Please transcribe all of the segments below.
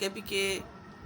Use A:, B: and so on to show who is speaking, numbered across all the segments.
A: KPK,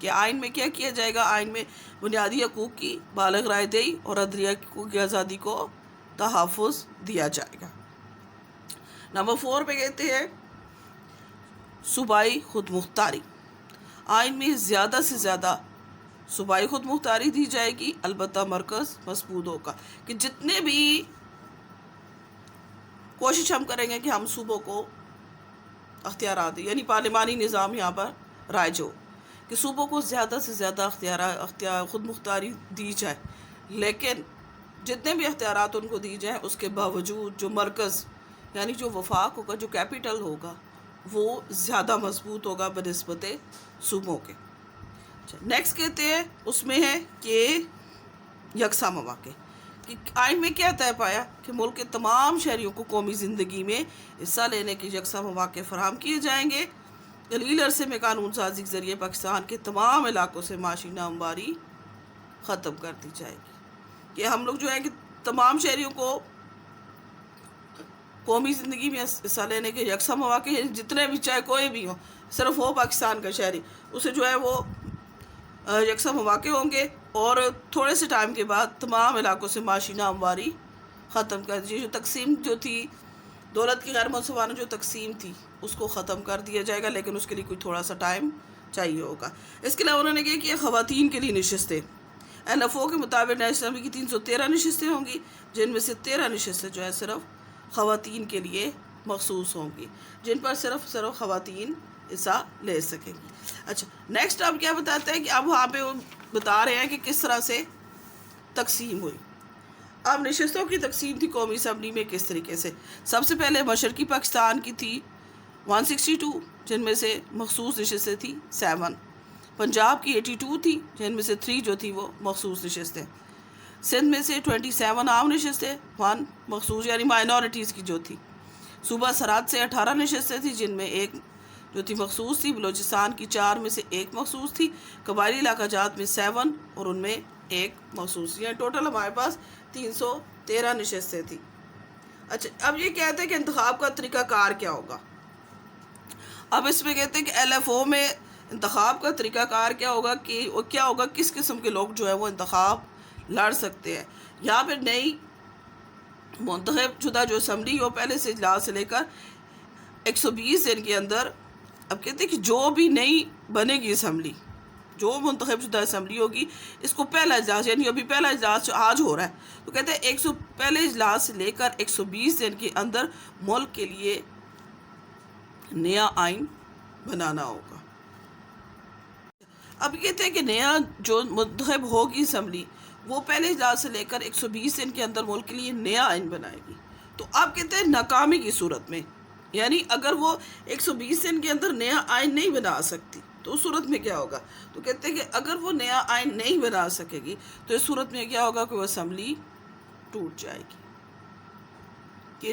A: کہ آئین میں کیا کیا جائے گا؟ آئین میں بنیادی حقوق کی بالغ رائے دہی اور عدلیہ کی آزادی کو تحفظ دیا جائے گا۔ نمبر 4 پہ کہتے ہیں صوبائی خود مختاری۔ آئین میں زیادہ سے زیادہ صوبائی خود مختاری دی جائے گی، البتہ مرکز مضبوط ہوگا کہ جتنے بھی کوشش ہم کریں گے کہ ہم صوبوں کو اختیارات دیں، یعنی پارلیمانی نظام یہاں پر رائج ہو کہ صوبوں کو زیادہ سے زیادہ خود مختاری دی جائے، لیکن جتنے بھی اختیارات ان کو دی جائیں اس کے باوجود جو مرکز یعنی جو وفاق ہوگا، جو کیپٹل ہوگا، وہ زیادہ مضبوط ہوگا بنسبت صوبوں کے۔ نیکسٹ کہتے ہیں اس میں ہے کہ یکساں مواقع۔ کہ آئین میں کیا طے پایا کہ ملک کے تمام شہریوں کو قومی زندگی میں حصہ لینے کے یکساں مواقع فراہم کیے جائیں گے۔ قلیل عرصے میں قانون سازی کے ذریعے پاکستان کے تمام علاقوں سے معاشی نامواری ختم کر دی جائے گی کہ ہم لوگ جو ہے کہ تمام شہریوں کو قومی زندگی میں حصہ لینے کے یکساں مواقع، جتنے بھی چاہے کوئی بھی ہو، صرف ہو پاکستان کا شہری، اسے جو ہے وہ یکساں مواقع ہوں گے، اور تھوڑے سے ٹائم کے بعد تمام علاقوں سے معاشی نامواری ختم کر دی، جو تقسیم جو تھی دولت کی غیر منصفانہ جو تقسیم تھی اس کو ختم کر دیا جائے گا، لیکن اس کے لیے کوئی تھوڑا سا ٹائم چاہیے ہوگا۔ اس کے علاوہ انہوں نے کہا کہ خواتین کے لیے نشستیں، LFO کے مطابق نیشنل اسمبلی کی 313 نشستیں ہوں گی، جن میں سے 13 نشستیں جو ہے صرف خواتین کے لیے مخصوص ہوں گی، جن پر صرف خواتین حصہ لے سکیں گی۔ اچھا، نیکسٹ اب کیا بتاتے ہیں کہ اب وہاں پہ وہ بتا رہے ہیں کہ کس طرح سے تقسیم ہوئی۔ اب نشستوں کی تقسیم تھی قومی اسمبلی میں کس طریقے سے؟ سب سے پہلے مشرقی پاکستان کی تھی 162، جن میں سے مخصوص نشستیں تھی 7۔ پنجاب کی 82 تھی، جن میں سے 3 جو تھی وہ مخصوص نشستیں۔ سندھ میں سے 27 عام نشستیں، 1 مخصوص یعنی مائنورٹیز کی جو تھی۔ صوبہ سرحد سے 18 نشستیں تھیں، جن میں 1 جو تھی مخصوص تھی۔ بلوچستان کی 4 میں سے 1 مخصوص تھی۔ قبائلی علاقہ جات میں 7 اور ان میں 1 مخصوص، یعنی ٹوٹل ہمارے پاس 313 نشستیں تھیں۔ اچھا، اب یہ کہتے ہیں کہ انتخاب کا طریقہ کار کیا ہوگا۔ اب اس میں کہتے ہیں کہ LFO میں انتخاب کا طریقہ کار کیا ہوگا، کہ کیا ہوگا، کس قسم کے لوگ جو ہے وہ انتخاب لڑ سکتے ہیں۔ یہاں پہ نئی منتخب شدہ جو اسمبلی ہو پہلے سے اجلاس سے لے کر 120 دن کے اندر، اب کہتے ہیں کہ جو بھی نئی بنے گی اسمبلی، جو منتخب شدہ اسمبلی ہوگی، اس کو پہلا اجلاس یعنی ابھی پہلا اجلاس آج ہو رہا ہے، تو کہتے ہیں پہلے اجلاس سے لے کر 120 دن کے اندر ملک کے لیے نیا آئین بنانا ہوگا۔ اب کہتے ہیں کہ نیا جو منتخب ہوگی اسمبلی، وہ پہلے اجلاس سے لے کر 120 دن کے اندر ملک کے لیے نیا آئین بنائے گی۔ تو آپ کہتے ہیں ناکامی کی صورت میں، یعنی اگر وہ 120 دن کے اندر نیا آئین نہیں بنا سکتی تو اس صورت میں کیا ہوگا؟ تو کہتے ہیں کہ اگر وہ نیا آئین نہیں بنا سکے گی تو اس صورت میں کیا ہوگا کہ وہ اسمبلی ٹوٹ جائے گی۔ کہ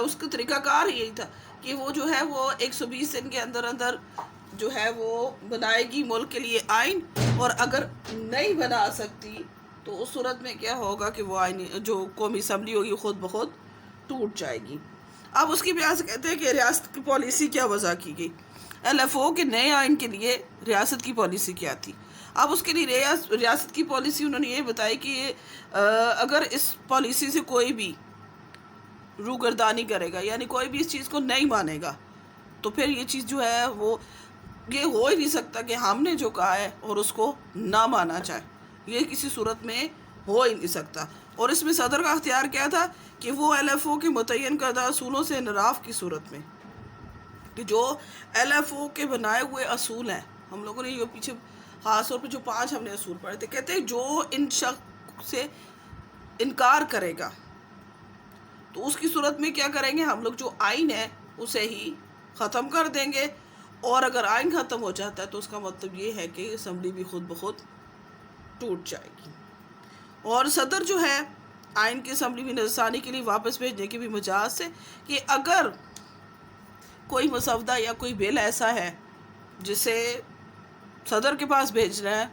A: اس کا طریقہ کار یہی تھا کہ وہ جو ہے وہ 120 دن کے اندر اندر جو ہے وہ بنائے گی ملک کے لیے آئین، اور اگر نہیں بنا سکتی تو اس صورت میں کیا ہوگا کہ وہ آئین جو قومی اسمبلی ہوگی خود بخود ٹوٹ جائے گی۔ اب اس کی بحث کہتے ہیں کہ ریاست کی پالیسی کیا وضع کی گئی۔ LFO کے نئے آئین کے لیے ریاست کی پالیسی کیا تھی؟ اب اس کے لیے ریاست کی پالیسی انہوں نے یہ بتائی کہ اگر اس پالیسی سے کوئی بھی روگردانی کرے گا، یعنی کوئی بھی اس چیز کو نہیں مانے گا، تو پھر یہ چیز جو ہے وہ یہ ہو ہی نہیں سکتا کہ ہم نے جو کہا ہے اور اس کو نہ مانا جائے، یہ کسی صورت میں ہو ہی نہیں سکتا۔ اور اس میں صدر کا اختیار کیا تھا کہ وہ LFO کے متعین کردہ اصولوں سے انحراف کی صورت میں، کہ جو LFO کے بنائے ہوئے اصول ہیں، ہم لوگوں نے یہ پیچھے خاص طور پہ جو 5 ہم نے اصول پڑھے تھے، کہتے ہیں جو ان شخص سے انکار کرے گا تو اس کی صورت میں کیا کریں گے، ہم لوگ جو آئین ہے اسے ہی ختم کر دیں گے، اور اگر آئین ختم ہو جاتا ہے تو اس کا مطلب یہ ہے کہ اسمبلی بھی خود بخود ٹوٹ جائے گی۔ اور صدر جو ہے آئین کی اسمبلی میں نظرثانی کے لیے واپس بھیجنے کی بھی مجاز سے، کہ اگر کوئی مسودہ یا کوئی بل ایسا ہے جسے صدر کے پاس بھیجنا ہے،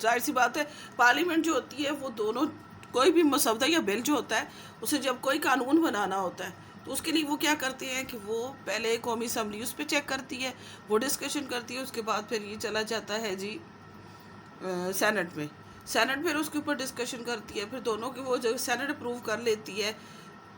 A: ظاہر سی بات ہے پارلیمنٹ جو ہوتی ہے وہ دونوں کوئی بھی مسودہ یا بل جو ہوتا ہے اسے جب کوئی قانون بنانا ہوتا ہے تو اس کے لیے وہ کیا کرتے ہیں کہ وہ پہلے قومی اسمبلی اس پہ چیک کرتی ہے، وہ ڈسکشن کرتی ہے، اس کے بعد پھر یہ چلا جاتا ہے جی سینٹ میں. سینٹ پھر اس کے اوپر ڈسکشن کرتی ہے, پھر دونوں کی وہ جب سینٹ اپروو کر لیتی ہے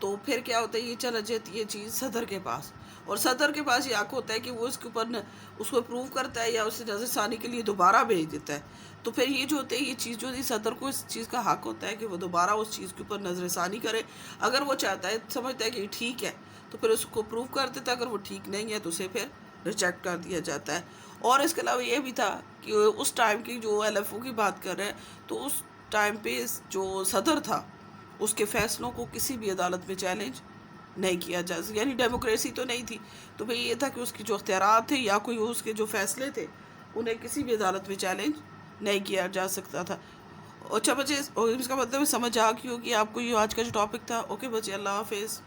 A: تو پھر کیا ہوتا ہے, یہ چلا جاتی ہے چیز صدر کے پاس, اور صدر کے پاس یہ حق ہوتا ہے کہ وہ اس کے اوپر اس کو اپروو کرتا ہے یا اسے نظر ثانی کے لیے دوبارہ بھیج دیتا ہے. تو پھر یہ جو ہوتے ہیں یہ چیز جو ہے صدر کو اس چیز کا حق ہوتا ہے کہ وہ دوبارہ اس چیز کے اوپر نظر ثانی کرے. اگر وہ چاہتا ہے, سمجھتا ہے کہ یہ ٹھیک ہے تو پھر اس کو اپروو کر دیتا ہے, اگر وہ ٹھیک نہیں ہے تو اسے پھر ریجیکٹ کر دیا جاتا ہے. اور اس کے علاوہ یہ بھی تھا کہ اس ٹائم کی جو ایل ایف او کی بات کر رہے ہیں تو اس ٹائم پہ جو صدر تھا اس کے فیصلوں کو کسی بھی عدالت میں چیلنج نہیں کیا جا سکتا, یعنی ڈیموکریسی تو نہیں تھی. تو بھئی یہ تھا کہ اس کی جو اختیارات تھے یا کوئی اس کے جو فیصلے تھے انہیں کسی بھی عدالت میں چیلنج نہیں کیا جا سکتا تھا. اچھا بچے, اس کا مطلب سمجھ آ گئی ہوگی آپ کو یہ آج کا جو ٹاپک تھا. اوکے بچے, اللہ حافظ.